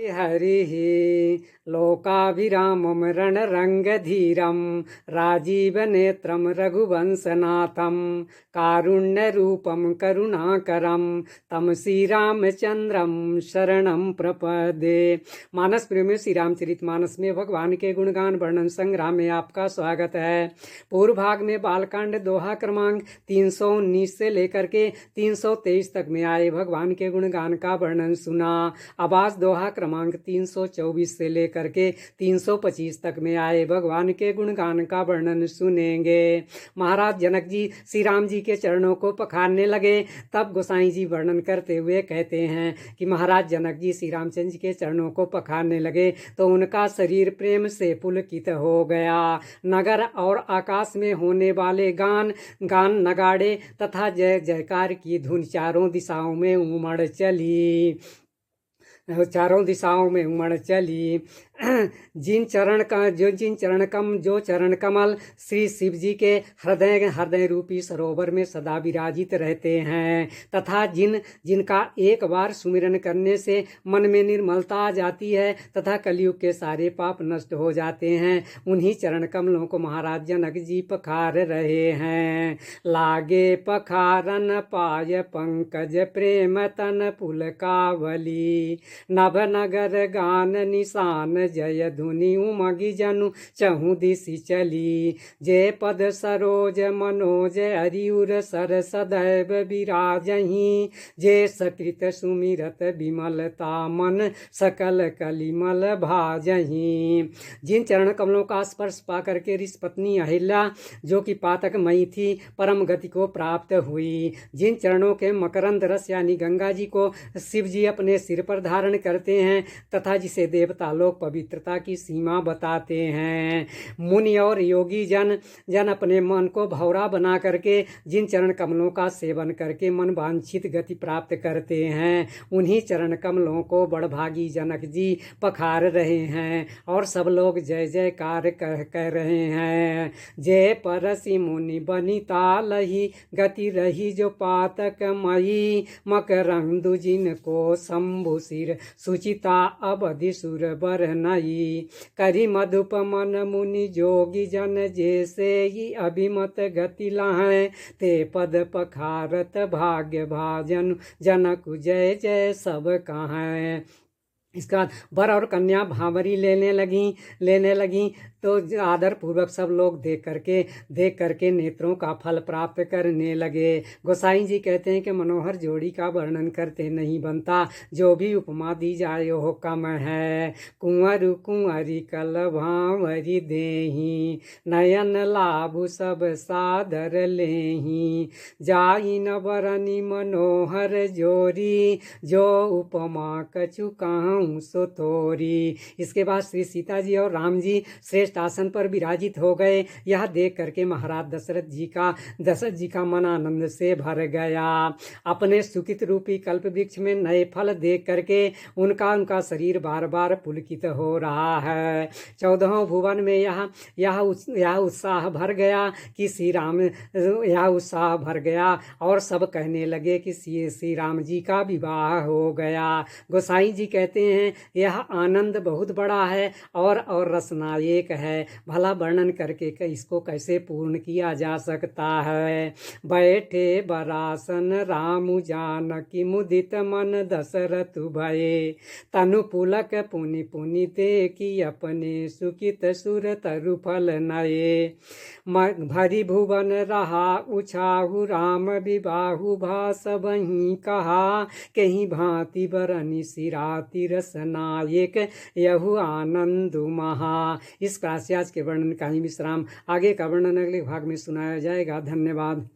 हरिः लोकाभिरामं रणरङ्गधीरं राजीवनेत्रं रघुवंशनाथं कारुण्यरूपं करुणाकरं तं श्रीरामचंद्रम शरणं प्रपदे। मानस प्रेमी श्री रामचरित मानस में भगवान के गुणगान वर्णन संग्राम में आपका स्वागत है। पूर्व भाग में बालकांड दोहा क्रमांक 319 से लेकर के 323 तक में आए भगवान के गुणगान का वर्णन सुना। अब आज दोहा क्रमांक 324 से लेकर के 325 तक में आए भगवान के गुणगान का वर्णन सुनेंगे। महाराज जनक जी श्री राम जी के चरणों को पखारने लगे। तब गोसाई जी वर्णन करते हुए कहते हैं कि महाराज जनक जी श्री रामचंद्र जी के चरणों को पखारने लगे तो उनका शरीर प्रेम से पुलकित हो गया। नगर और आकाश में होने वाले गान नगाड़े तथा जय जयकार की धुन चारों दिशाओं में उमड़ चली। जिन चरण कमल श्री शिव जी के हृदय रूपी सरोवर में सदा विराजित रहते हैं तथा जिनका एक बार सुमिरन करने से मन में निर्मलता आ जाती है तथा कलयुग के सारे पाप नष्ट हो जाते हैं, उन्हीं चरण कमलों को महाराज जनक जी पखार रहे हैं। लागे पखारन पाय पंकज प्रेम तन पुलकावली नभ नगर गान निशान जय धुनि उमगी जनु चहु दिशि चली। जय पद सरोज मनोज हरिउर सर सदैव विराजहि जय सकृत सुमिरत विमलता मन सकल कलिमल भाजहि। जिन चरण कमलों का स्पर्श पा करके ऋषि पत्नी अहिल्या जो कि पातक मई थी परम गति को प्राप्त हुई। जिन चरणों के मकरंद रस यानी गंगा जी को शिव जी अपने सिर पर धारण करते हैं तथा जिसे देवता लोग पवित्रता की सीमा बताते हैं। मुनि और योगी जन अपने मन को भौरा बना करके जिन चरण कमलों का सेवन करके मन वांछित गति प्राप्त करते हैं, उन्हीं चरण कमलों को बड़भागी जनक जी पखार रहे हैं और सब लोग जय जयकार कह रहे हैं। जय परसि मुनि बनिता लही गति रही जो पातक मई मकरंदु जिनको शंभु सिर सुचिता अवधि सुर बर नई। करी मधुप मन मुनि जोगी जन जैसे ही अभिमत गति लाए ते पद पखारत भाग्य भाजन जनक जय जय सब कहां। इसका बाद वर और कन्या भांवरी लेने लगी तो आदर पूर्वक सब लोग देख करके नेत्रों का फल प्राप्त करने लगे। गोसाई जी कहते हैं कि मनोहर जोड़ी का वर्णन करते नहीं बनता, जो भी उपमा दी जाए हो कम है। कुंवर कुंवरी कल भांवरी देही नयन लाभु सब सादर लेही जाई न बरनी मनोहर जोरी जो उपमा कछु कहूँ सो तोरी। इसके बाद श्री सीता जी और राम जी श्रेष्ठ आसन पर विराजित हो गए। यह देख करके महाराज दशरथ जी का मन आनंद से भर गया। अपने सुकित रूपी कल्प वृक्ष में नए फल देख करके उनका शरीर बार बार पुलकित हो रहा है। 14वें भुवन में यह उत्साह भर गया कि यह उत्साह भर गया और सब कहने लगे कि श्री राम जी का विवाह हो गया। गोसाई जी कहते हैं यह आनंद बहुत बड़ा है और रसनायक है, भला वर्णन करके इसको कैसे पूर्ण किया जा सकता है। बैठे बरासन राम जानकी मुदित मन दशरथ भये तनु पुलक पुनि पुनि देखी अपने सुकित सुर तरु फल नये। भरी भुवन रहा उछाहु राम विबाहु भास बही कहा कहीं भांति बरनी सिराति रसनायक यहु आनंद महा। इस प्रकार से आज के वर्णन का ही विश्राम, आगे का वर्णन अगले भाग में सुनाया जाएगा। धन्यवाद।